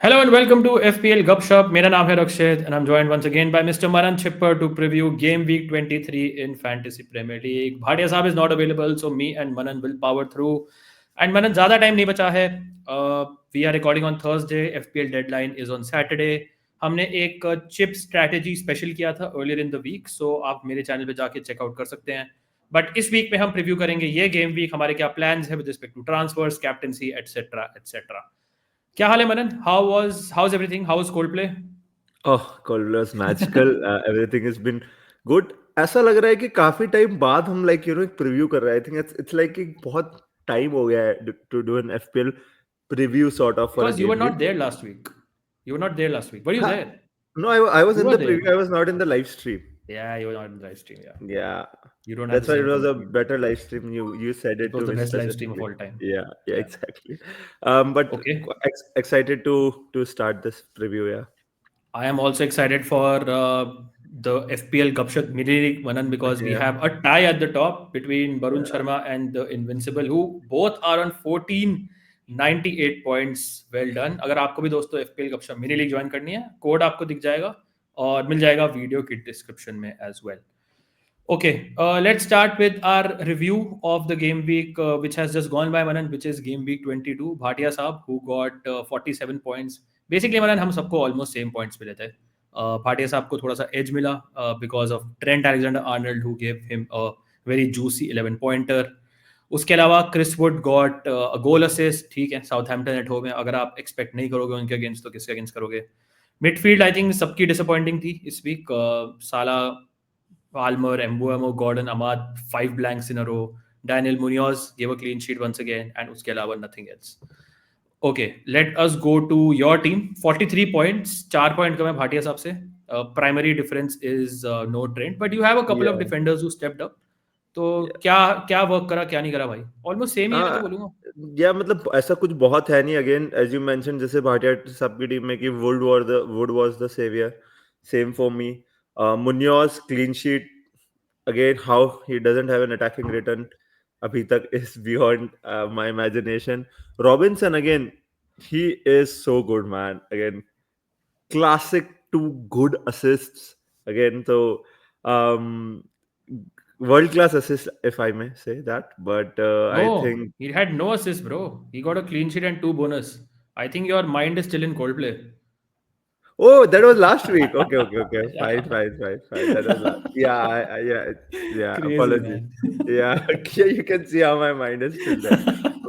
Hello and welcome to FPL Gupshup. मेरा नाम है रक्षित and I'm joined once again by Mr. Manan Chipper to preview Game Week 23 in Fantasy Premier League. Bhatia साहब is not available, so me and Manan will power through. And Manan ज़्यादा time नहीं बचा है. We are recording on Thursday. FPL deadline is on Saturday. हमने एक chip strategy special किया था earlier in the week, सो आप मेरे चैनल पे जाके चेकआउट कर सकते हैं. बट इस वीक में हम प्रीव्यू करेंगे ये गेम वीक, हमारे क्या प्लान्स है with respect to transfers, captaincy etcetera etcetera. क्या हाल है Manan? How's everything? How's cold play? Oh colders magical everything has been good. ऐसा लग रहा है कि काफी टाइम बाद हम एक प्रीव्यू कर रहे हैं. आई थिंक इट्स लाइक कि बहुत टाइम हो गया है to do an FPL preview sort of for a Because you were game not week. there last week. You were not there last week. Were you हाँ. there? No, I was You in were the there. preview. I was not in the live stream. Yeah, you were not in the live stream. Yeah, Yeah, you don't have the that's why it same was a commitment. better live stream. You said It it was to the me best live stream of specifically. all time. Yeah, Yeah. exactly. But Okay. excited to start this preview. Yeah. I am also excited for the FPL Gupshup Mini League, Manan, because we Yeah. have a tie at the top between Barun Yeah. Sharma and the Invincible, who both are on 1498 points. Well done. अगर आपको भी दोस्तों FPL Gupshup Mini League join करनी है, code आपको दिख जाएगा और मिल जाएगा वीडियो की डिस्क्रिप्शन में as well. Okay, let's start with our review of the game week which has just gone by, Manan, which is game week 22. Bhatia Saab, who got 47 points. Basically, Manan, हम सबको almost same points मिले थे. भाटिया साहब को थोड़ा सा edge मिला because of Trent Alexander-Arnold, who gave him a very juicy 11 pointer. उसके अलावा Chris Wood got goal assist. ठीक है, साउथहैम्पटन एट होम है, अगर आप एक्सपेक्ट नहीं करोगे उनके अगेंस्ट तो किसके अगेंस्ट करोगे. मिडफील्ड आई थिंक सबकी डिसअपॉइंटिंग थी इस वीक. साला, Palmer, Mbuemo, Gordon, Ahmad, 5 blanks in a row. Daniel Munoz gave a clean sheet once again, and uske alawa nothing else. Okay, let us go to your team. 43 points, 4 point कम है भाटिया साहब से. Primary difference is no Trent, but you have a couple of Yeah. defenders who stepped up. तो Yeah. क्या क्या work करा क्या नहीं करा भाई? ऑलमोस्ट सेम ही है मैं तो बोलूंगा. या मतलब ऐसा कुछ बहुत है नहीं. अगेन एज यू मेंशन, जैसे भाटिया सबकी टीम में कि Wood was the saviour. Same for me. Munoz clean sheet. Again how he doesn't have an attacking return अभी तक is beyond my imagination. Robinson again, he is so good, man. Again, classic 2 good assists again. So um world class assist, if I may say that. But I No, think, he had no assist, bro. He got a clean sheet and 2 bonus. I think your mind is still in Coldplay. oh, that was last week. Okay. Fine. That was last. Yeah, yeah. Crazy, Apologies. man. Yeah, okay, you can see how my mind is still there.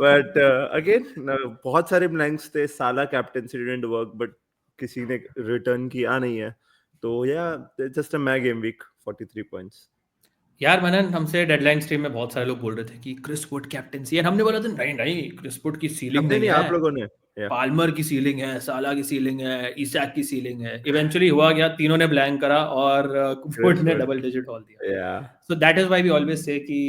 But again, no, बहुत सारे blanks थे. साला captaincy didn't work, but किसी ने return किया नहीं है. तो yeah, it's just a mad game week. 43 points. यार मनन, हमसे डेडलाइन स्ट्रीम में बहुत सारे लोग बोल रहे थे कि क्रिस वुड कैप्टेंसी है. हमने बोला था नहीं नहीं, क्रिस वुड की सीलिंग हमने नहीं नहीं, है. आप लोगों ने. Yeah. पाल्मर की सीलिंग है, साला की सीलिंग है, इसाक की सीलिंग है. इवेंचुअली हुआ गया, तीनों ने ब्लैंक करा और वुड Chris ने Wood. डबल डिजिट हॉल दिया. Yeah. So that is why we always say कि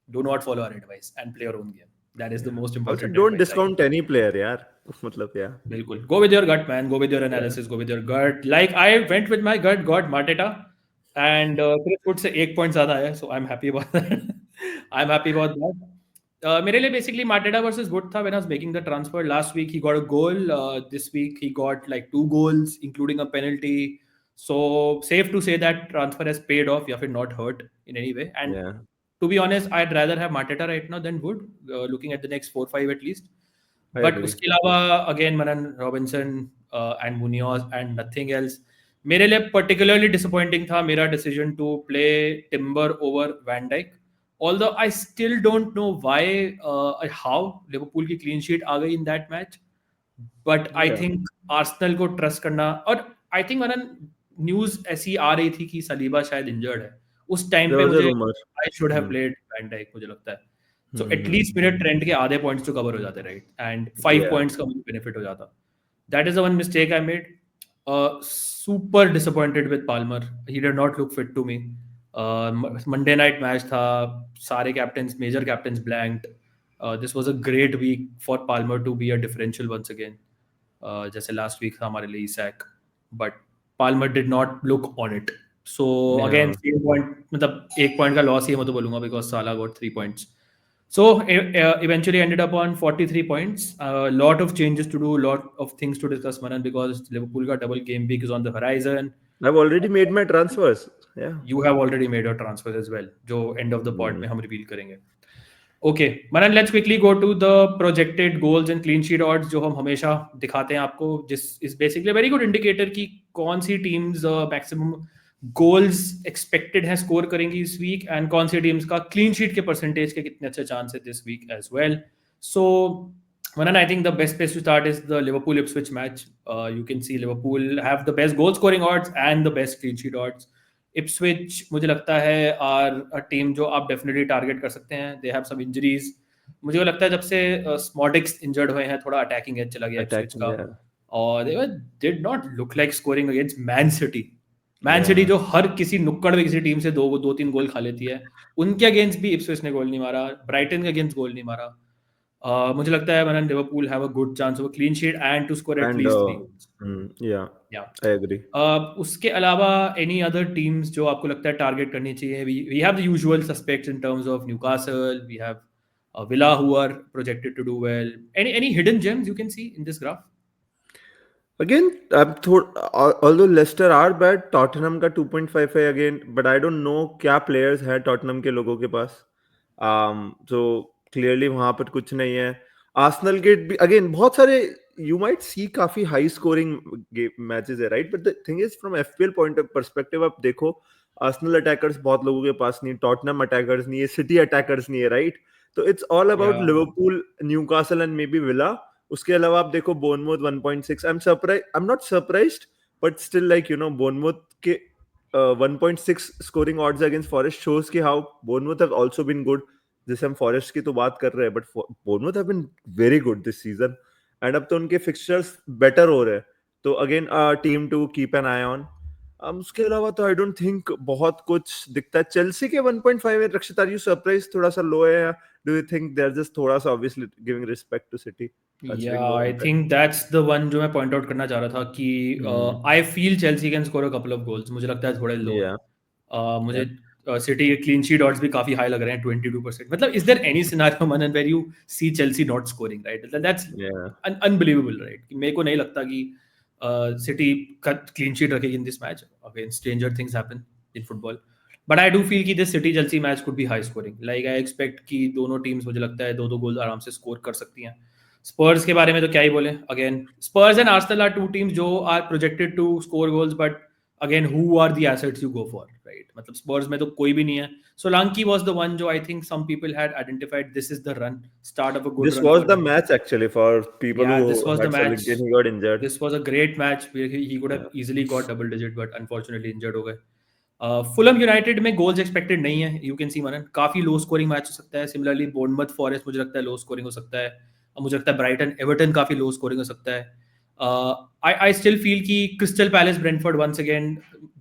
do not follow our advice and play your own game. That is the Yeah. Most Also, important don't advice I can. discount any player, यार. मतलब yeah. बिल्कुल, go with your gut man, go with your Yeah. Analysis, go with your gut. Like I went with my gut, got मार्टेटा and Chris Wood से 1 point ज्यादा आया, so I am happy about that. I am happy about that. मेरे लिए basically Mateta versus Wood था. When I was making the transfer last week, he got a goal. This week he got like 2 goals including a penalty. So safe to say that transfer has paid off, या फिर not hurt in any way. And Yeah. to be honest, I'd rather have Mateta right now than Wood, looking at the next 4-5 at least. I But agree. उसके अलावा again Manan, Robinson and Munoz and nothing else. मेरे लिए particularly disappointing था मेरा decision to play Timber over Van Dijk. Although I still don't know why, how Liverpool की clean sheet आ गई in that match. But I Yeah. think Arsenal को trust करना, और I think Manan, news ऐसी आ रही थी कि सलीबा शायद इंजर्ड है. उस टाइम There पे was a मुझे rumor. I should have Hmm. Played van Dijk, मुझे लगता है. So Hmm. एटलीस्ट मेरे ट्रेंड के आधे पॉइंट्स तो कवर हो जाते, राइट, एंड 5 Yeah. पॉइंट्स का मुझे बेनिफिट हो जाता. That is the one mistake I made. Super disappointed with Palmer. He did not look fit to me. Monday night match था, सारे captains, major captains blanked. This was a great week for Palmer to be a differential once again, जैसे last week था हमारे लिए Isak. But Palmer did not look on it. So again, Yeah. same point, मतलब 1 point का loss ही है मैं तो बोलूंगा, because Salah got 3 points. So eventually ended up on 43 points. A lot of changes to do, lot of things to discuss, Manan, because Liverpool का double game week is on the horizon. I've already made my transfers. Yeah. You have already made your transfers as well, जो end of the pod में Mm. हम reveal करेंगे. Okay, Manan, let's quickly go to the projected goals and clean sheet odds जो हम हमेशा दिखाते हैं आपको, जिस is basically a very good indicator कि कौन सी teams maximum goals expected है score करेंगी इस week and कौन सी teams का clean sheet के percentage के कितने अच्छे chance है this week as well. So Manan, I think the best place to start is the Liverpool Ipswich match. You can see Liverpool have the best goal scoring odds and the best clean sheet odds. Ipswich मुझे लगता है are team जो आप definitely target कर सकते हैं. They have some injuries. मुझे लगता है जब से स्मॉडिक्स इंजर्ड हुए हैं थोड़ा अटैकिंग एज चला गया इप्सविच Attacking. का. Yeah. और they did not look like scoring against man city. Man Yeah. City जो हर किसी नुक्कड़ में किसी टीम से दो तीन गोल खा लेती है, उनके अगेंस्ट भी इप्सविच ने गोल नहीं मारा. ब्राइटन के अगेंस्ट गोल नहीं मारा. मुझे लगता है मैंने Liverpool have a good chance of clean sheet and to score And at least 3 goals. yeah, या I agree. उसके अलावा एनी अदर टीम्स जो आपको लगता है टारगेट करनी चाहिए? We have the usual suspects in terms of Newcastle, we have Villa who are projected to do well. Any hidden gems you can see in this graph? Again, although Leicester are bad, Tottenham का 2.5 है again, but I don't know क्या players हैं Tottenham के लोगों के पास. So clearly वहाँ पर कुछ नहीं है. Arsenal के भी again बहुत सारे you might see काफी high scoring matches है, right? But the thing is from FPL point of perspective आप देखो Arsenal attackers बहुत लोगों के पास नहीं, Tottenham attackers नहीं है, City attackers नहीं है, right? So it's all about Yeah. Liverpool, Newcastle and maybe Villa. उसके अलावा आप देखो बोर्नमouth 1.6. I'm not surprised, but still like बोर्नमouth के 1.6 scoring odds against Forest shows कि how Bournemouth have also been good. जैसे हम फॉरेस्ट की तो बात कर रहे हैं, but बोर्नमouth have been very good this season and अब तो उनके फिक्सचर्स बेटर हो रहे हैं, तो again team to keep an eye on. उसके अलावा तो आई डोंट थिंक बहुत कुछ दिखता है. चेल्सी के 1.5 है. रक्षित, आर यू सरप्राइज थोड़ा सा लो है, do you think they are just थोड़ा सा obviously giving respect to City? Yeah, I think that's the one जो मैं पॉइंट आउट करना चाह रहा था कि I feel Chelsea can score a couple of goals. मुझे लगता है थोड़े लो है. मुझे सिटी के क्लीन शीट ऑड्स भी काफी हाई लग रहे हैं, 22%. मतलब is there any scenario Manan where you see Chelsea not scoring, right? That's unbelievable, right? मेरे को नहीं लगता कि सिटी का क्लीन शीट रखेगी in this match. Again stranger things happen in football, but I do feel कि this City Chelsea match could be high scoring. Like I expect कि दोनों टीम्स मुझे लगता है दो गोल आराम से स्कोर कर सकती हैं. स्पर्स के बारे में तो क्या ही बोले. Again Spurs and Arsenal are two teams जो are projected to score goals, but again who are the assets you go for, right? मतलब स्पर्स में तो कोई भी नहीं है. सोलांकी वाज द वन जो I think some people had identified this is the run, start of a good This run was for the him. match actually for people Yeah, who this was the had match. Solanke. He got injured. This was a great match where he could have easily got double digit, but unfortunately injured हो गए. Fulham United में goals expected नहीं है. You can सी मनन काफी low scoring match हो सकता है. Similarly Bournemouth forest मुझे लगता है लो स्कोरिंग हो सकता है. मुझे लगता है ब्राइटन एवर्टन काफी लो स्कोरिंग हो सकता है. आई स्टिल फील कि Crystal Palace Brentford once again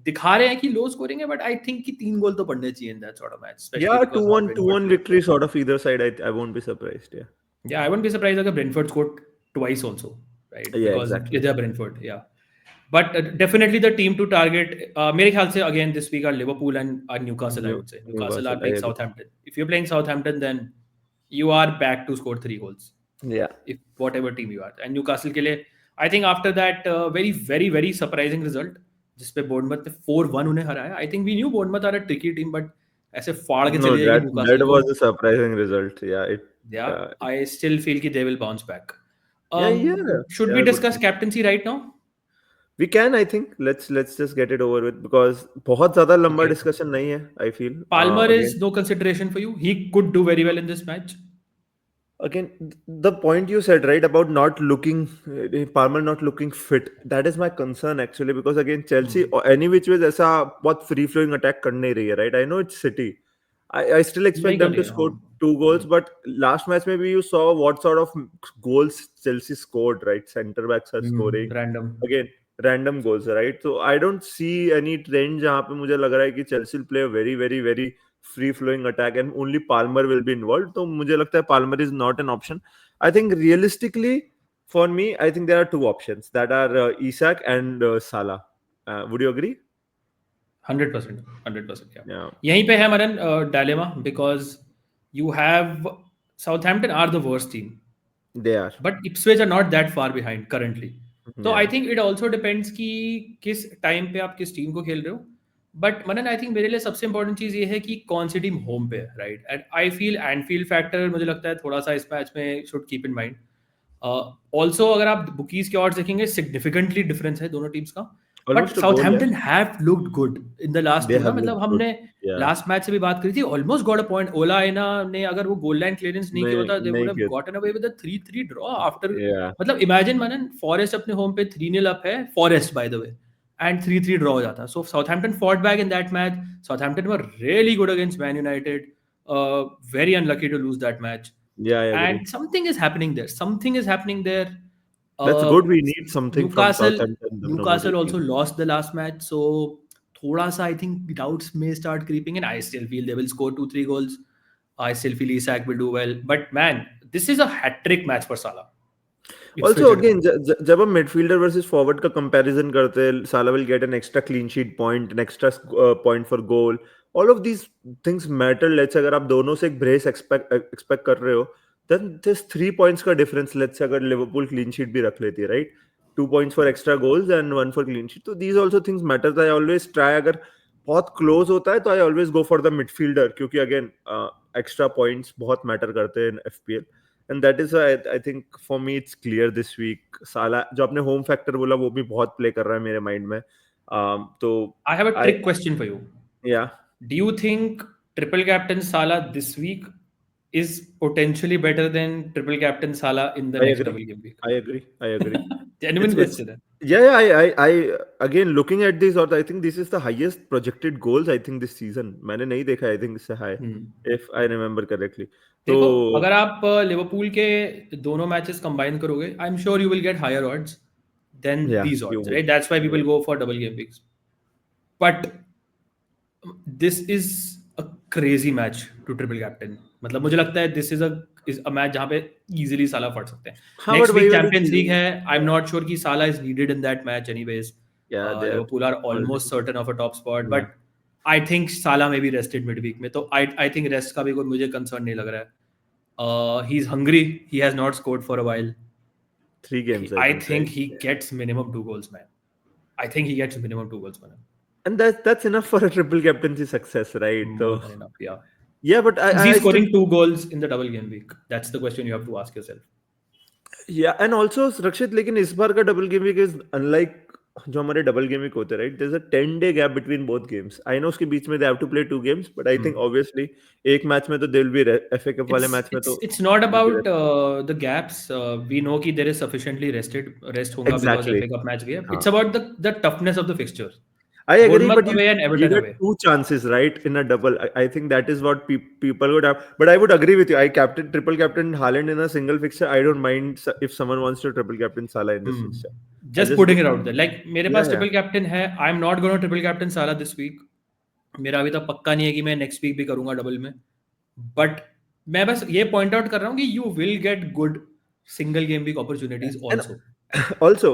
दिखा रहे हैं कि लो स्कोरिंग है, बट आई थिंक कि 3 गोल तो पड़ने चाहिए in that sort of match. Yeah, 2-1 victory sort of either side. I won't be surprised. Yeah, I wouldn't be surprised if Brentford scored twice also, right? Yeah, Because exactly. they're Brentford, yeah. But definitely the team to target. मेरे ख्याल से again this week are Liverpool and Newcastle. I would say Newcastle are playing Southampton. If you're playing Southampton, then you are back to score 3 goals. Yeah. If whatever team you are, and Newcastle के लिए, I think after that very surprising result, जिसपे Bournemouth ने 4-1 उन्हें हराया. I think we knew Bournemouth are a tricky team, but ऐसे फाड़ के चले जाएगी Newcastle that को. was a surprising result. Yeah, I still feel कि they will bounce back. yeah. Should we discuss captaincy right now? We can, I think. Let's just get it over with because बहुत ज़्यादा लंबा Okay. discussion नहीं है. I feel. Palmer again, is no consideration for you. He could do very well in this match. again, the point you said, right, about not looking Palmer not looking fit, that is my concern actually, because again Chelsea any which ways ऐसा बहुत free flowing attack कर नहीं रही है, right? I know it's City. I still expect them to score 2 goals, but last match maybe you saw what sort of goals Chelsea scored, right? Center backs are scoring Random. again random goals, right? So I don't see any trend जहाँ पे मुझे लग रहा है कि Chelsea will play a very free flowing attack and only Palmer will be involved. तो मुझे लगता है Palmer is not an option. I think realistically for me, I think there are 2 options that are Isak and Salah. Would you agree? 100%, 100%. Yeah. यहीं पे है मरन dilemma, because you have Southampton are the worst team, They are. but Ipswich are not that far behind currently. तो आई Yeah. Think it also depends कि किस time पे आप किस टीम को खेल रहे हो. बट मनन आई थिंक मेरे लिए सबसे इंपॉर्टेंट चीज़ ये है कि कौन सी टीम होम पे है, right. And I feel Enfield factor मुझे लगता है थोड़ा सा इस मैच में should keep in mind. Also अगर आप बुकीज के odds देखेंगे सिग्निफिकेंटली डिफरेंस है दोनों टीम्स का. But Almost a goal, yeah. Southampton have looked good in the last They two ना. have मतलब looked good. हमने Yeah. लास्ट मैच से भी बात करी थी. Almost got a point. Ola Aina ने अगर वो गोल लाइन क्लियरेंस नहीं किया होता, दे वुड नहीं हैव किया. Gotten away with a 3-3 draw after. Yeah. मतलब इमेजिन मनन, फॉरेस्ट अपने होम पे 3-0 अप है, Forest by the way, and 3-3 draw हो जाता. So Southampton fought back in that match. Southampton were really good against Man United. Very unlucky to lose that match. Yeah, I agree. And something is happening there. Something is happening there. That's good. We need something from Newcastle Southampton, the Newcastle promoted also team. lost the last match, so thoda sa I think doubts may start creeping in. I still feel they will score 2-3 goals. I still feel Isak will do well. But man, this is a hat-trick match for Salah. Also, again, जब हम midfielder versus forward का comparison करते हैं, Salah will get an extra clean sheet point, an extra point for goal. All of these things matter. Let's say अगर आप दोनों से एक brace expect कर रहे हो, then there's 3 points का difference. Let's say अगर Liverpool clean sheet भी रख लेती है, right? 2 points for extra goals and 1 for clean sheet. So these also things matter. I always try, अगर बहुत close होता है तो I always go for the midfielder, क्योंकि again extra points बहुत matter करते हैं in FPL. And that is why I think for me it's clear this week. Salah जो आपने home factor बोला वो भी बहुत play कर रहा है मेरे mind में. तो I have a trick question for you. Yeah. Do you think triple captain Salah this week is potentially better than triple captain Salah in the next double game week? I agree. Genuine question. Yeah. I again looking at this, or I think this is the highest projected goals I think this season. मैंने नहीं देखा I think इससे high, if I remember correctly. देखो, अगर आप Liverpool के दोनों matches combine करोगे, I am sure you will get higher odds than these odds, right. That's why we will go for double game weeks. But this is a crazy match to triple captain. मतलब मुझे लगता है this is a match जहां पे easily साला फट सकते हैं. नेक्स्ट वीक चैंपियंस लीग है. आई एम नॉट श्योर कि Salah is needed in that match anyways. Liverpool are almost certain of a top spot, but I think Salah में भी रेस्टेड मिड वीक में, तो आई थिंक रेस्ट का भी कोई मुझे कंसर्न नहीं लग रहा है. He's hungry. He has not scored for a while. 3 games. I think he gets minimum 2 goals, man. I think he gets minimum 2 goals, man. And that's enough for a triple captaincy success, right? More than enough, yeah. Yeah, but is he scoring 2 goals in the double game week? That's the question you have to ask yourself. Yeah, and also Rakshit, लेकिन इस बार का double game week is unlike जो हमारे double game week होते हैं, right. There is a 10-day gap between both games. I know उसके बीच में they have to play 2 games, but I think obviously एक मैच में तो they will be FA cup वाले मैच में तो it's not about the gaps. We know कि देयर इज सफिशिएंटली रेस्ट होगा बिकॉज़ एफए कप मैच गया. It's about the toughness of the fixtures. I agree, but you get 2 chances, right, in a double. I think that is what people would have. But I would agree with you. I triple captain Haaland in a single fixture. I don't mind if someone wants to triple captain Salah in this fixture. Just putting it out there. Like मेरे पास triple captain है. I'm not going to triple captain Salah this week. मेरा अभी तक पक्का नहीं है कि मैं next week भी करूँगा double में. But मैं बस ये point out कर रहा हूँ कि you will get good single game week opportunities also. Also,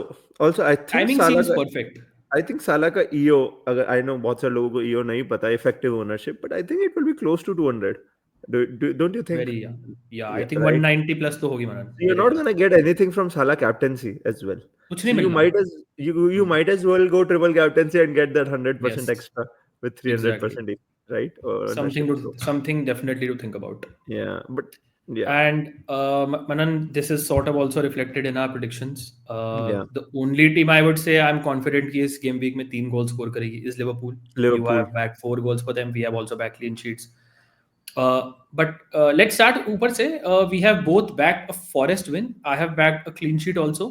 I think timing seems perfect. I think Salah का EO, अगर I know बहुत सारे लोगों को EO नहीं पता, effective ownership, but I think it will be close to 200. Don't you think? Very, yeah. I think 190 plus तो होगी मनन. You're not gonna get anything from Salah captaincy as well. कुछ नहीं मिलना. You might as well go triple captaincy and get that 100% extra with 300%, right? Something definitely to think about. Yeah, but yeah. And Manan, this is sort of also reflected in our predictions. The only team I would say I'm confident कि इस game week में 3 goals score करेगी is Liverpool. You have back 4 goals for them. We have also back clean sheets. But let's start ऊपर से. We have both backed a Forest win. I have backed a clean sheet also.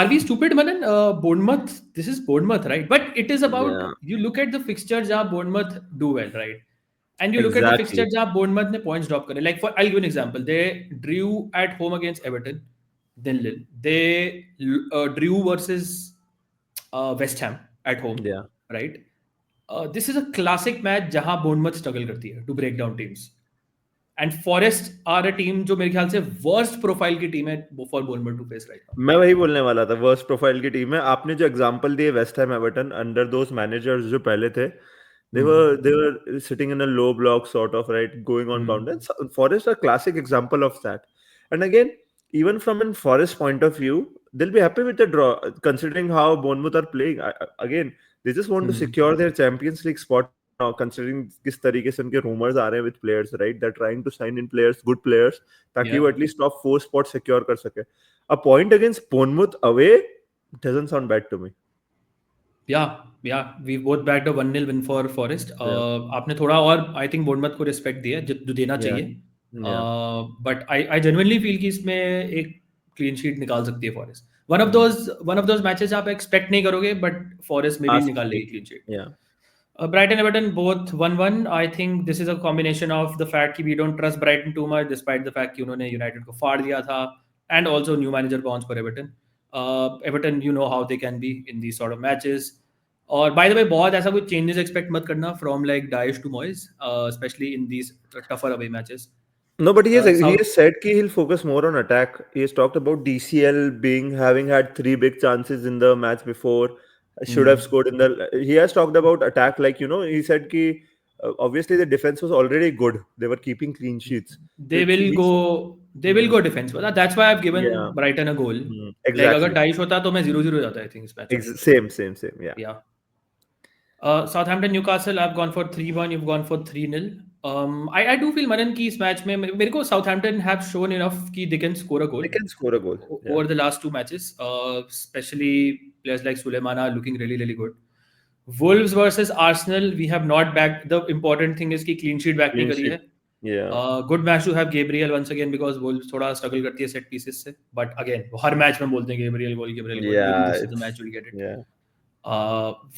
Are we stupid, Manan? Bournemouth. This is Bournemouth, right? But it is about you look at the fixtures जहाँ Bournemouth do well, right? And you look at the fixture जहाँ Bournemouth ने points drop करे. Like I'll give you an example. They drew at home against Everton, then Lille. They drew versus West Ham at home. Yeah. Right. This is a classic match जहाँ Bournemouth struggle करती है to break down teams. And Forest are a team जो मेरे ख्याल से worst profile की team है for Bournemouth to face right now. मैं वही बोलने वाला था, worst profile की team है. आपने जो example दिए West Ham, Everton, under those managers जो पहले थे, They were sitting in a low block sort of, right, going on counter. Forest are classic example of that. And again, even from a Forest point of view, they'll be happy with the draw, considering how Bournemouth are playing. Again, they just want to secure their Champions League spot now, considering किस तरीके से उनके rumors आ रहे हैं with players, right? They're trying to sign in players, good players, ताकि वो at least top 4 spots secure कर सके. A point against Bournemouth away doesn't sound bad to me. Yeah, we both backed a 1-0 win for Forest. आपने थोड़ा और I think Bournemouth को respect दिया जो देना चाहिए. But I genuinely feel कि इसमें एक क्लीन शीट निकाल सकती है forest. One of those matches आप एक्सपेक्ट नहीं करोगे, but फॉरेस्ट में भी निकाल लेगी clean sheet. Brighton Everton both 1-1. I think this is a combination of the fact कि we don't trust Brighton too much, despite the fact कि उन्होंने United को फाड़ दिया था, and also new manager bounce for Everton. Everton, you know how they can be in these sort of matches. और by the way, बहुत ऐसा कुछ changes expect मत करना from like Daesh to Moyes, especially in these tougher away matches. No, but he has said that he'll focus more on attack. He has talked about DCL having had 3 big chances in the match before. Should have scored in the. He has talked about attack, like, you know, he said that obviously the defense was already good. They were keeping clean sheets. They will go defense. That's why I've given Brighton a goal. Exactly. Like अगर Daesh होता तो मैं 0-0 जाता I think इस match. Same. Yeah. Southampton Newcastle, I've gone for 3-1. You've gone for 3-0. I do feel Manan की इस match में मेरे को Southampton have shown enough कि they can score a goal. They can score a goal over the last 2 matches. Especially players like Suleimana are looking really, really good. Wolves versus Arsenal, we have not backed. The important thing is कि clean sheet back नहीं करी है. Good match to have Gabriel once again because Wolves थोड़ा struggle करती है set pieces से. But again, her match में बोलते हैं Gabriel goal. This is the match we'll get it.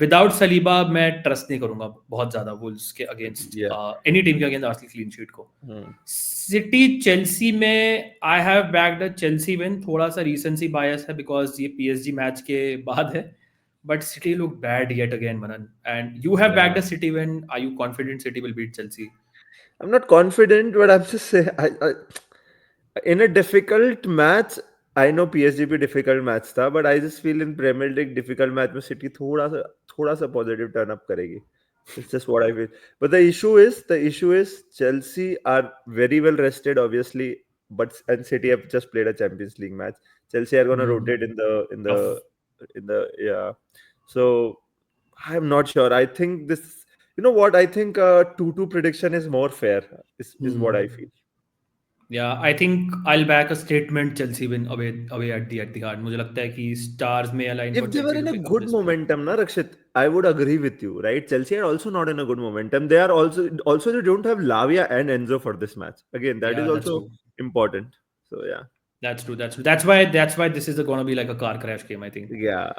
Without Saliba मैं trust नहीं करूँगा बहुत ज़्यादा Wolves के against any team के against Arsenal clean sheet को. City Chelsea में I have backed a Chelsea win. थोड़ा सा recency bias है because ये PSG match के बाद है. But City look bad yet again, Manan. And you have backed a City win. Are you confident City will beat Chelsea? I'm not confident, but I'm just saying, in a difficult match, I know PSG भी difficult match था, but I just feel in Premier League difficult match में City थोड़ा सा positive turn up करेगी. It's just what I feel. But the issue is Chelsea are very well rested, obviously, and City have just played a Champions League match. Chelsea are gonna rotate in the So I'm not sure. I think this, you know what? I think 2-2 prediction is more fair. Is what I feel. Yeah, I think I'll back a statement Chelsea win away at the Etihad. मुझे लगता है कि stars में align for If they were in a good momentum, na Rakshit, I would agree with you, right? Chelsea are also not in a good momentum. They are also they don't have Lavia and Enzo for this match. Again, that is also important. So yeah. That's true. That's why this is going to be like a car crash game, I think. Yeah.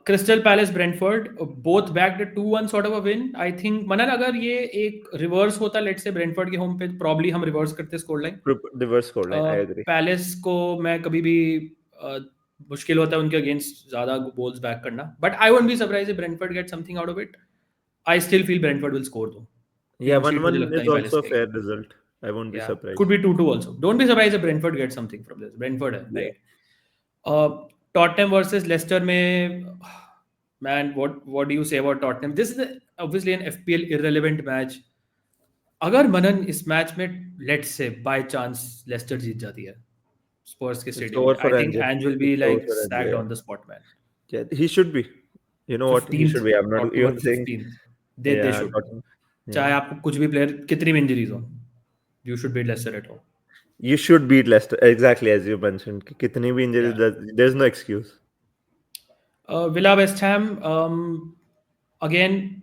Crystal Palace Brentford, both backed a 2-1 sort of a win. I think Manan अगर ये एक reverse होता, let's say Brentford के home पे, probably हम reverse करते scoreline. Reverse scoreline, I agree. Palace को मैं कभी भी मुश्किल होता है उनके against ज़्यादा goals back करना. But I won't be surprised if Brentford gets something out of it. I still feel Brentford will score though. Yeah, 1-1 is also a fair result. I won't be surprised. Could be 2-2 also. Don't be surprised if Brentford gets something from this. Brentford है, right? Tottenham versus Leicester में, man, what do you say about Tottenham? This is obviously an FPL irrelevant match. अगर मनन इस match में let's say by chance Leicester जीत जाती है Spurs के stadium, I think Ange will be like sacked on the spot, man. Yeah, he should be. You know what? He should be. I'm not even saying. They should. चाहे आपको कुछ भी player कितनी भी injuries हो. You should beat Leicester at home. You should beat Leicester, exactly as you mentioned. Kitni bhi injuries, there's no excuse. Villa West Ham, again,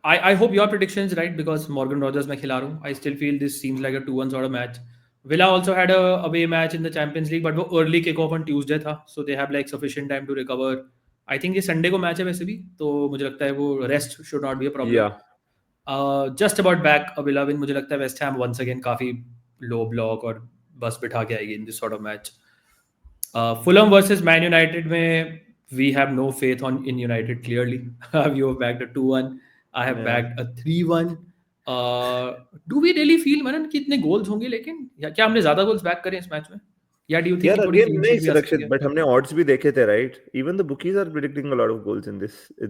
I hope your predictions right because Morgan Rogers मैं खिला रहा हूँ. I still feel this seems like a 2-1 sort of match. Villa also had a away match in the Champions League, but वो early kick-off on Tuesday था, so they have like sufficient time to recover. I think ये Sunday को match है वैसे भी, तो मुझे लगता है वो rest should not be a problem. Yeah. Just about back a Villa win. मुझे लगता है West Ham once again काफी low block और बस बिठा के आएगी in this sort of match. Fulham versus Man United में we have no faith in United clearly. You have backed a 2-1. I have backed a 3-1. Do we really feel मनन कि इतने goals होंगे लेकिन क्या हमने ज़्यादा goals back करे इस मैच में? या डू यू थिंक यार कि थोड़ी अगेन क्लीन शीट भी नहीं आ सकती रक्षित, है? बट हमने odds भी देखे थे, right? Even the bookies are predicting a lot of goals in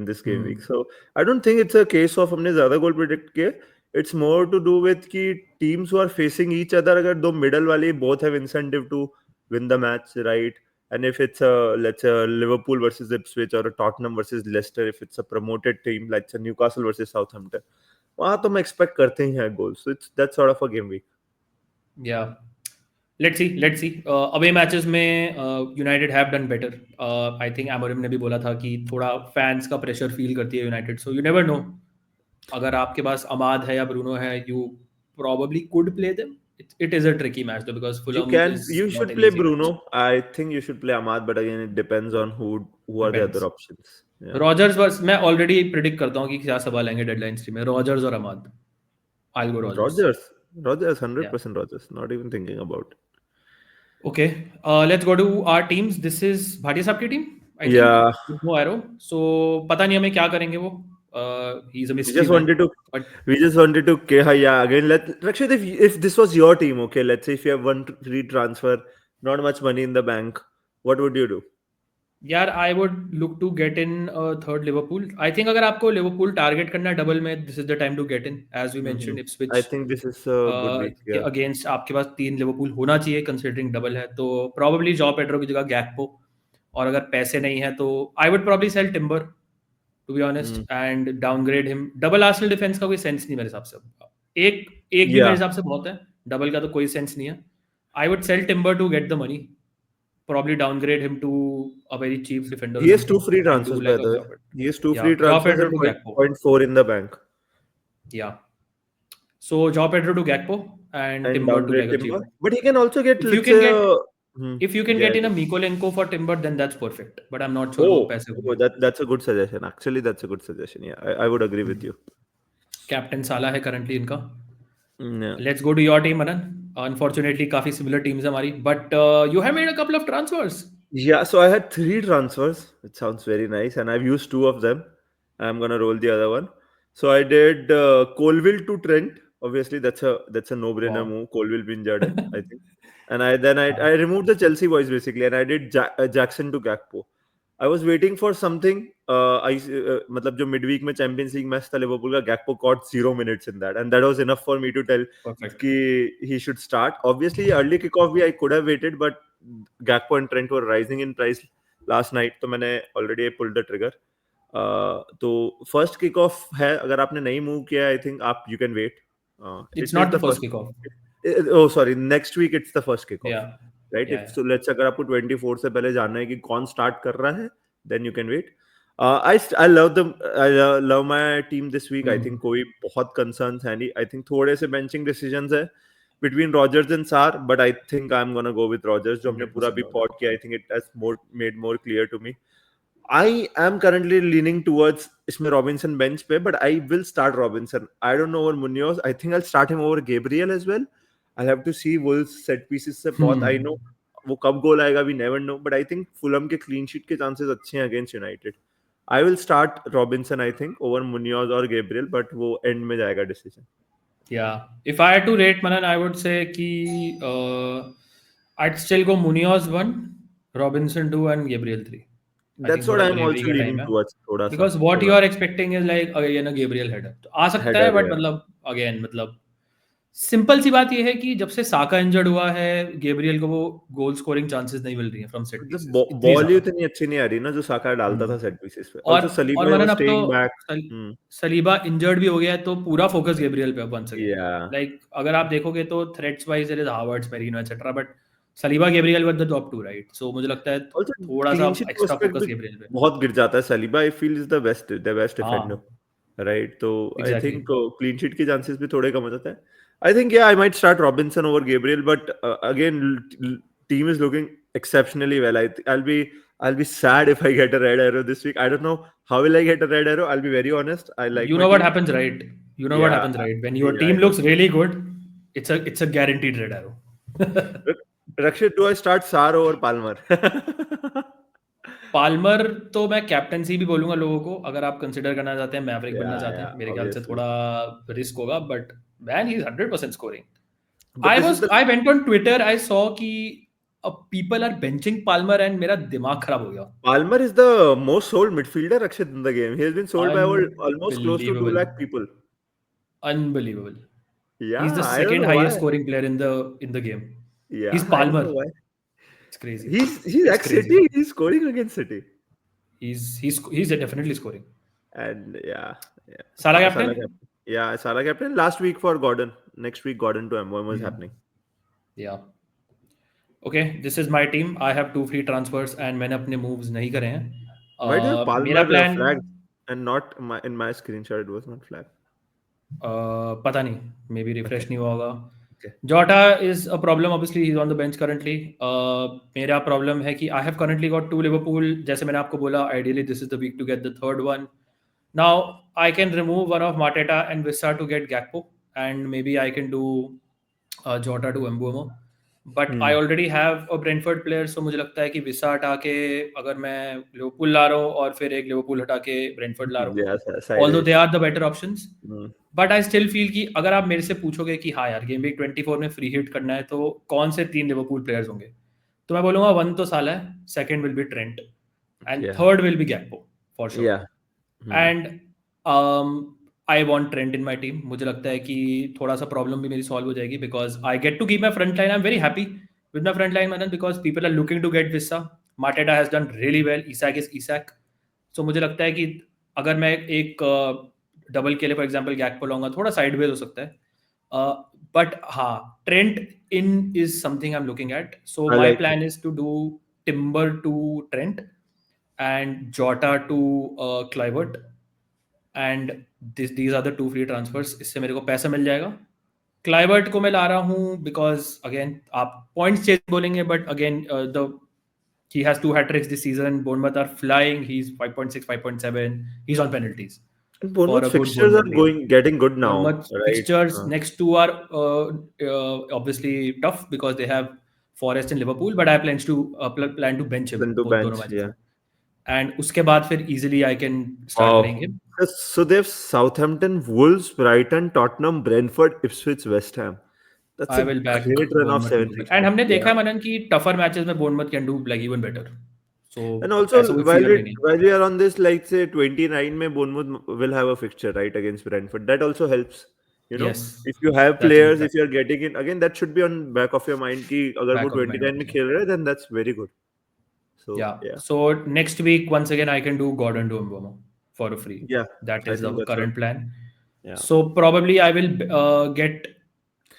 this game week, so I don't think it's a case of हमने ज्यादा गोल प्रिडिक्ट किए. It's more to do with कि teams who are facing each other, अगर दो middle वाली both have incentive to win the match, right? And if it's a, let's say, Liverpool versus Ipswich or a Tottenham versus Leicester, if it's a promoted team, like a Newcastle versus Southampton, वहां तो हम expect करते ही हैं गोल. So it's that sort of a game week. या let's see away matches में United have done better. I think Amorim ने भी बोला था कि थोड़ा फैंस का प्रेशर फील करती है United, so you never know. अगर आपके पास अमाद है या ब्रूनो है, you probably could play them. It is a tricky match though because Fulham is You not should an play easy Bruno. match. I think you should play Ahmad, but again, it depends on who are the other Depends. options. Yeah. Rogers बस मैं already predict करता हूँ कि क्या सवाल आएंगे deadline stream में. Rogers और अमाद. I'll go Rogers. Rogers, Yeah. 100% Rogers. Not even thinking about it. Okay. Let's go to our teams. This is Bhatia साहब की team, I think. Yeah, With no arrow. So पता नहीं हमें क्या करेंगे वो. He's a we mystery just man. wanted to But we just wanted to yeah, again, Rakshit, if this was your team, okay, let's say if you have one free transfer, not much money in the bank, what would you do? यार I would look to get in third Liverpool. I think अगर आपको Liverpool target करना है double में, this is the time to get in. As we Mhm. Mention Ipswich I think this is a good week. के Yeah. Against आपके पास 3 Liverpool होना चाहिए कंसिडरिंग डबल है. तो प्रॉब्ली जॉ पेड्रो की जगह गैक्पो. और अगर पैसे नहीं है तो I would probably sell Timber to be honest and downgrade him. Double Arsenal defence का कोई सेंस नहीं मेरे हिसाब से. एक एक भी मेरे Yeah. हिसाब से बहुत है. डबल का तो कोई सेंस नहीं है. I would sell Timber to get the money. Probably downgrade him to a very cheap defender or He has two something free and do transfers, by like a the way. job. He has two Yeah, free Joao transfers Pedro and to Gakpo. 0.4 in the bank. Yeah. So Joao Pedro to Gakpo and And Timber to downgrade like a cheap. Timber. But he can also get, If you let's can say, get hmm, if you can yeah. get in a Mikolenko for Timber, then that's perfect. But I'm not sure वो Oh, पैसे oh, होंगे. that's a good suggestion. Actually, that's a good suggestion. Yeah, I would agree with you. Captain साला है currently इनका. Yeah. Let's go to your team, Manan. Unfortunately, काफी similar teams है हमारी, but you have made a couple of transfers. Yeah, so I had 3 transfers. It sounds very nice, and I've used 2 of them. I'm gonna roll the other one. So I did Colville to Trent. Obviously, that's a no-brainer Wow. move. Colville been injured, I think. And I removed the Chelsea boys basically, and I did Jackson to Gakpo. I was waiting for something. मतलब जो midweek में Champions League match था Liverpool का, Gakpo caught 0 minutes in that, and that was enough for me to tell Perfect. कि he should start. Obviously, early kickoff भी I could have waited, but Gakpo and Trent were rising in price last night, तो मैंने already pulled the trigger. तो first kickoff है, अगर आपने नहीं move किया, I think आप you can wait. It's It not is the the first first. kickoff. Oh, sorry. Next week it's the first kickoff. Yeah. Right? Yeah. If so, let's say अगर आपको 24 से पहले जानना है कि कौन start कर रहा है, then you can wait. I love my team this week. I think कोई बहुत concerns है नहीं. I think थोड़े से benching decisions है between Rogers and Sarr, but I think I'm gonna go with Rogers. जो हमने पूरा भी 100% pod किया, I think it has made more clear to me. I am currently leaning towards इसमें Robinson bench पे, but I will start Robinson. I don't know over Munoz. I think I'll start him over Gabriel as well. I'll have to see Wolves set pieces से बहुत. I know वो कब गोल आएगा, we never know. But I think Fulham के clean sheet के chances अच्छे हैं against United. I will start Robinson, I think, over Munoz or Gabriel, but वो end में जाएगा decision. Yeah, if I had to rate Manan, I would say कि I'd still go Munoz 1, Robinson 2 and Gabriel 3. I That's think what थोड़ा I'm delivery also का time leaning है. towards. थोड़ा सा Because what you थोड़ा are expecting is like again a Gabriel header. तो आ सकता है, header but है. मतलब again मतलब सिंपल सी बात ये है कि जब से साका इंजर्ड हुआ है, गेब्रियल को वो गोल स्कोरिंग चांसेस नहीं मिल रही हैं फ्रॉम सेट पीसेस इतनी बॉल ही ज्यादा. उतनी अच्छी नहीं आ रही ना जो साका डालता था सेट पीसेस पे. और Also Saliba मनन was अब तो staying back. सलीबा इंजर्ड भी हो गया है, तो पूरा फोकस गेब्रियल पे वंस अगेन. Yeah. लाइक अगर आप देखोगे तो threats wise there is Havertz, Merino etcetera, but Saliba Gabriel were the top 2, right? So मुझे लगता है Also थोड़ा सा clean sheet extra prospect focus भी गेब्रियल पे. बहुत गिर जाता है. Saliba I feel is the best defender, हाँ, right? तो I exactly. think clean sheet के chances भी थोड़े कम हो जाते हैं. I think yeah, I might start Robinson over Gabriel, but again team is looking exceptionally well. I'll be sad if I get a red arrow this week. I don't know how will I get a red arrow. I'll be very honest. I like You my know what team. happens, right? You know what Yeah, happens, right? When your yeah, team I know. looks really good, it's a guaranteed red arrow. Rakshit, do I start Sarr over Palmer? Palmer तो मैं captaincy भी बोलूंगा लोगों को, अगर आप consider करना चाहते हैं, मैवरिक बनना Yeah, चाहते yeah, हैं. मेरे ख्याल से obviously. थोड़ा रिस्क होगा, but man he is 100% scoring. But this is the I went on Twitter, I saw कि people are benching Palmer and मेरा दिमाग खराब हो गया. Palmer is the most sold midfielder, Akshit, in the game. He has been sold by almost close to 2 Unbelievable. lakh people. Unbelievable. He's Yeah, the I don't second know why. highest scoring player in the game. Yeah, He's I don't know Palmer. why. It's crazy. He's It's crazy. ex-City. He's scoring against City. He's definitely scoring. And yeah. Salah Salah captain? captain. Yeah, Salah captain. Last week for Gordon. Next week, Gordon to M1 was happening. Yeah. Okay, this is my team. I have 2 free transfers and मैंने अपने moves नहीं करे हैं. Why do you have मेरा Palmer plan flagged and not in my screenshot? It was not flagged. पता नहीं, maybe refresh Okay. नहीं हुआ होगा. Okay. Jota is a problem. Obviously, he's on the bench currently. मेरा problem है कि I have currently got 2 Liverpool. जैसे मैंने आपको बोला, ideally this is the week to get the third one. Now I can remove one of Mateta and Wissa to get Gakpo, and maybe I can do Jota to Mbeumo. But I already have a Brentford player, so मुझे लगता है कि Wissa हटा के अगर मैं Liverpool ला रहा हूँ और फिर एक Liverpool हटा के Brentford ला रहा हूँ, Yeah, although they sideways. are the better options. But I still feel कि अगर आप मेरे से पूछोगे कि हाँ यार गेम वीक 24 में फ्री हिट करना है तो कौन से 3 लिवरपूल प्लेयर्स होंगे, तो मैं बोलूंगा 1 तो साला है, second will be Trent and Yeah. Third will be Gakpo for sure. Yeah. And I want Trent in my team. मुझे लगता है कि थोड़ा सा प्रॉब्लम भी मेरी सॉल्व हो जाएगी because I get to keep my front line. I am very happy with my front line man because people are looking to get Wissa. Arteta has done really well. Isak is Isak. So मुझे लगता है कि अगर मैं एक double के लिए for example गैक्पो लाऊंगा, थोड़ा साइडवेज हो सकता है. बट हाँ, Trent in is something I am looking at. So I my like plan is to do Timber to Trent and Jota to Kluivert and these are the 2 free transfers. इससे मेरे को पैसा मिल जाएगा. क्लाइवर्ट को मैं ला रहा हूँ बिकॉज अगेन आप पॉइंट्स चेंज बोलेंगे but again the he has 2 hat tricks this season. Bournemouth are flying. He's 5.6, 5.7. He's on penalties And for Bournemouth's a good fixtures are Bournemouth team. getting good now, Bournemouth right? fixtures next 2 are obviously tough because they have Forest and Liverpool. But I plan to bench him Then to both bench, दोनों matches yeah. में. And उसके बाद फिर easily I can start playing him. So they have Southampton, Wolves, Brighton, Tottenham, Brentford, Ipswich, West Ham. That's I a will back great run of Bournemouth 7 to win. And fixtures. हमने देखा Yeah. है मनन कि tougher matches में Bournemouth can do like even better. So And also, ऐसा कोई fear भी नहीं. while we are on this, like say 29 में Bournemouth will have a fixture right against Brentford. That also helps. You know, Yes, if you have that's a good players, plan. if you are getting in again, that should be on back of your mind. कि अगर वो Back of mind 29 में obviously. खेल रहे हैं, then that's very good. So Yeah. So next week, once again, I can do Gordon to Mbeumo for a free. yeah, That I is the think that's current plan. Yeah. So probably I will get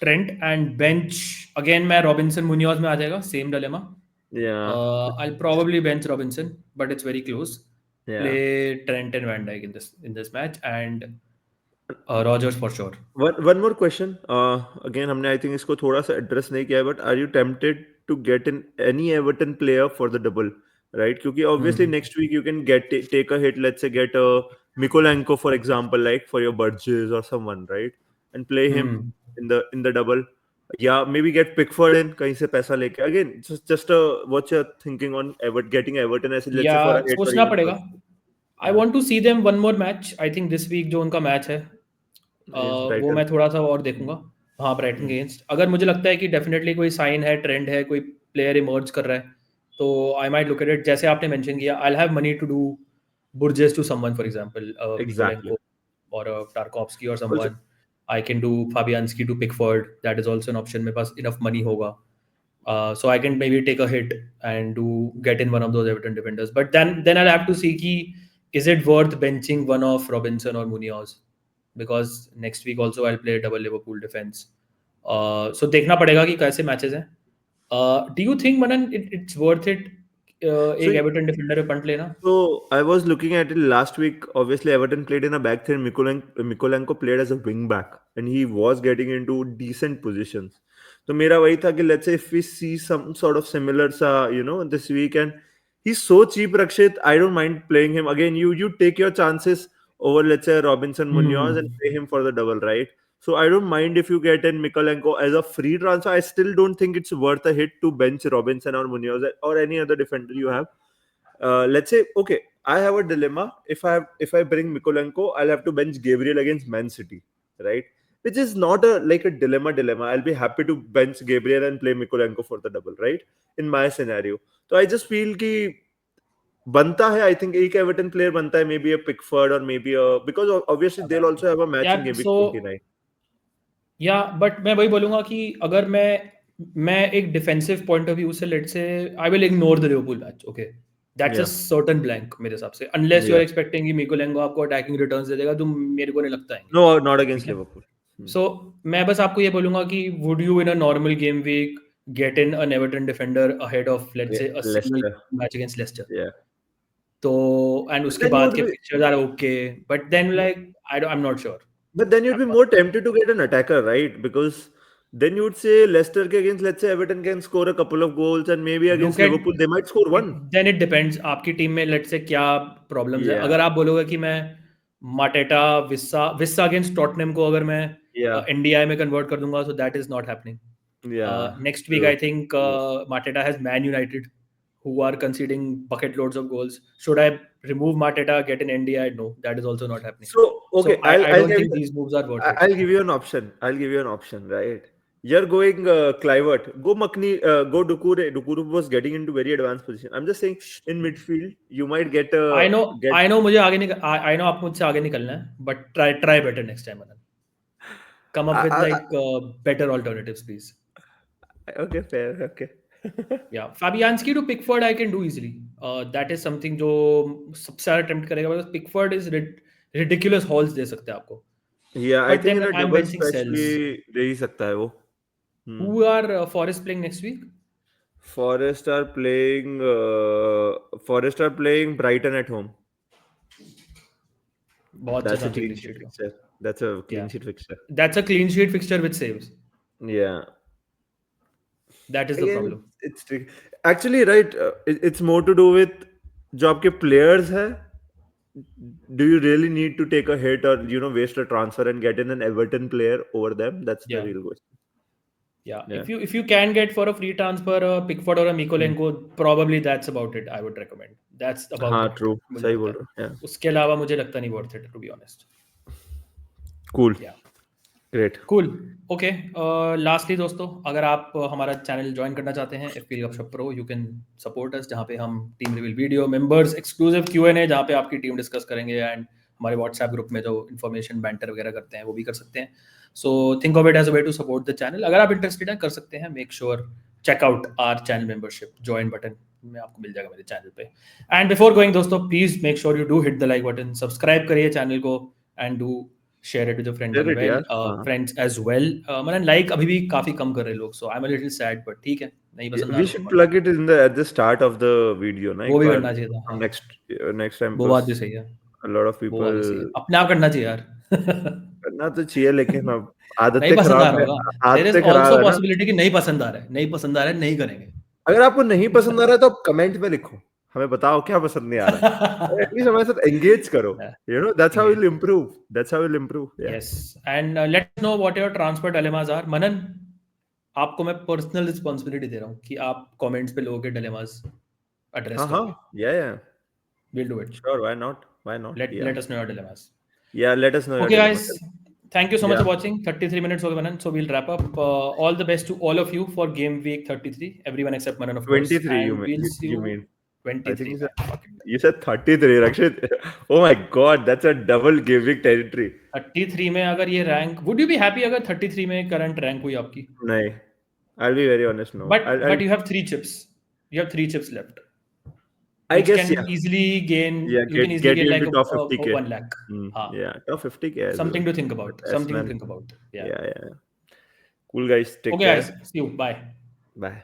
Trent and bench again. मैं Robinson Munoz में आ जाएगा. Same dilemma. Yeah. I'll probably bench Robinson, but it's very close. Yeah. Play Trent and Van Dijk in this match and Rogers for sure. One more question. Again, हमने I think इसको थोड़ा सा address नहीं किया है, but are you tempted to get in any Everton player for the double, right? क्योंकि obviously next week you can take a hit. Let's say get a Mikolenko for example, like for your Burgess or someone, right? And play him in the double. Yeah, maybe get Pickford in कहीं से पैसा लेके. Again, just what's your thinking on getting Everton as let's say for a hit or सोचना even पड़ेगा. I want to see them one more match. I think this week जो उनका match है against वो Brighton. मैं थोड़ा सा और देखूंगा. हाँ, ब्राइटन अगेंस्ट. अगर मुझे लगता है कि डेफिनेटली कोई साइन है, ट्रेंड है, कोई प्लेयर इमर्ज कर रहा है, तो I might look at it. जैसे आपने मेंशन किया, I have money to do Burgess to someone for example Mykolenko और टार्कोव्स्की और someone. I can do Fabianski to Pickford. That is also an option. मेरे पास इनफ मनी होगा. So I can maybe take a hit and get in one of those Everton defenders. But then I'll have to see ki, is it worth benching one of Robinson or Munoz? Because next week also I'll play double Liverpool defense. So देखना पड़ेगा कि कैसे matches हैं. Do you think Manan it's worth it एक Everton defender पे punt लेना? So I was looking at it last week. Obviously, Everton played in a back three. Mikolenko played as a wing back, and he was getting into decent positions. So मेरा वही था कि let's say if we see some sort of similar this week, and he's so cheap, Rakshit. I don't mind playing him again. You take your chances over let's say Robinson Munoz and play him for the double, right? So I don't mind if you get in Mikolenko as a free transfer. I still don't think it's worth a hit to bench Robinson or Munoz or any other defender you have. Let's say, okay, I have a dilemma. If I bring Mikolenko, I'll have to bench Gabriel against Man City, right? which is not a dilemma. I'll be happy to bench Gabriel and play Mykolenko for the double, right? In my scenario. So I just feel कि बनता है, I think एक Everton player बनता है, maybe a Pickford or maybe because obviously they'll also have a match in game week 29. या but मैं वही बोलूंगा कि अगर मैं एक डिफेंसिव पॉइंट ऑफ व्यू से let's say I will ignore the Liverpool match, okay, that's a certain blank मेरे हिसाब से, अनलेस यू आर एक्सपेक्टिंग कि मिकोलेंको आपको अटैकिंग रिटर्न्स दे देगा, जो मेरे को नहीं लगता है। No, not against Liverpool. सो मैं बस आपको ये बोलूंगा कि would you in a normal game week get in an Everton defender ahead of let's say a single match against Leicester? Yeah. तो and उसके बाद के pictures are okay, but then like I'm not sure. But then you'd be more tempted to get an attacker, right? Because then you'd say Leicester against, let's say, Everton can score a couple of goals, and maybe against Liverpool they might score one. Then it depends आपकी team में let's say क्या problems है। अगर आप बोलोगे कि मैं माटेटा विस्सा against Tottenham को अगर मैं NDI में कन्वर्ट कर दूंगा, so that is not happening. Next week I think Mateta has Man United who are conceding bucket loads of goals. Should I remove Mateta, get an NDI? No, that is also not happening. So okay, I don't think these moves are worth it. I'll give you an option, right? You're going Kluivert, go Makni, go Dukure. Dukure was getting into very advanced position. I'm just saying in midfield you might get a. I know मुझे आगे I know आपको मुझसे आगे निकलना है, but try better next time, Anand. Come up with like better alternatives, please. Okay, fair. Okay. Yeah, Fabianski to Pickford I can do easily. That is something जो सबसे ज़्यादा attempt करेगा, because Pickford is ridiculous hauls दे सकते हैं आपको. Yeah, I think in a double especially दे ही सकता है वो. Who are Forest playing next week? Forest are playing Brighton at home. That's a clean sheet fixture. That's a clean sheet fixture. That's a clean sheet fixture with saves. Yeah. That is the problem. It's tricky. Actually, right, it's more to do with जो आपके players है. Do you really need to take a hit or waste a transfer and get in an Everton player over them? That's the real question. Yeah. If you can get for a free transfer a Pickford or a Mykolenko, probably that's about it. I would recommend. That's about it. True. सही बोल रहे हो. Yeah. उसके अलावा मुझे लगता नहीं worth it, to be honest. Cool. Yeah. Great. Cool. Okay. Lastly दोस्तों, अगर आप हमारा चैनल ज्वाइन करना चाहते हैं FPL गपशप pro, you can support us, जहाँ पे हम team reveal video, members, exclusive Q&A जहाँ पे आपकी टीम डिस्कस करेंगे, एंड हमारे व्हाट्सएप ग्रुप में जो इन्फॉर्मेशन बैंटर वगैरह करते हैं वो भी कर सकते हैं. So think of it as a way to support the channel. अगर आप इंटरेस्टेड हैं कर सकते हैं. Make sure check out our channel membership, join button में आपको मिल जाएगा मेरे चैनल पे. एंड बिफोर गोइंग दोस्तों, please make sure you do hit the like button, subscribe करिए चैनल को, and do share it with your friends as well. मतलब like अभी भी काफी कम कर रहे हैं लोग, so I'm a little sad, but ठीक है, नहीं पसंद आ रहा. We should plug it in at the start of the video, ना? वो भी करना चाहिए था. Next time. वो बात भी सही है. A lot of people. अपने आप करना चाहिए यार. करना तो चाहिए, लेकिन अब आदतें खराब है. There is also possibility कि नहीं पसंद आ रहा है, नहीं करेंगे. अगर आपको नहीं पसंद आ रहा है तो आप कमेंट में लिखो, हमें बताओ क्या पसंद नहीं आ रहा है. एटलीस्ट हमारे साथ एंगेज करो. That's how we'll improve. Yes, and let us know what your transfer dilemmas are. मनन, आपको मैं पर्सनल रिस्पांसिबिलिटी दे रहा हूँ कि आप कमेंट्स पे लोगों के dilemmas address करें. Yeah. We'll do it. Sure, why not? Let us know your dilemmas. Yeah, let us know. Okay, guys. Thank you so much for watching. 33 minutes हो गए मनन, so we'll wrap up. All the best to all of you for game week 33. Everyone except Manan, of course. 23. You mean? 23. You said 33, Rakshit. Oh my God, that's a double game week territory. 33 में अगर ये rank, would you be happy अगर 33 में current rank हुई आपकी? नहीं, I'll be very honest, no. But you have 3 chips. You have 3 chips left. I guess can easily gain. You can easily get like top 50K. 1 lakh. Yeah, top 50K. Something to think about. Yeah. Cool, guys. Take care. Okay, guys. See you. Bye. Bye.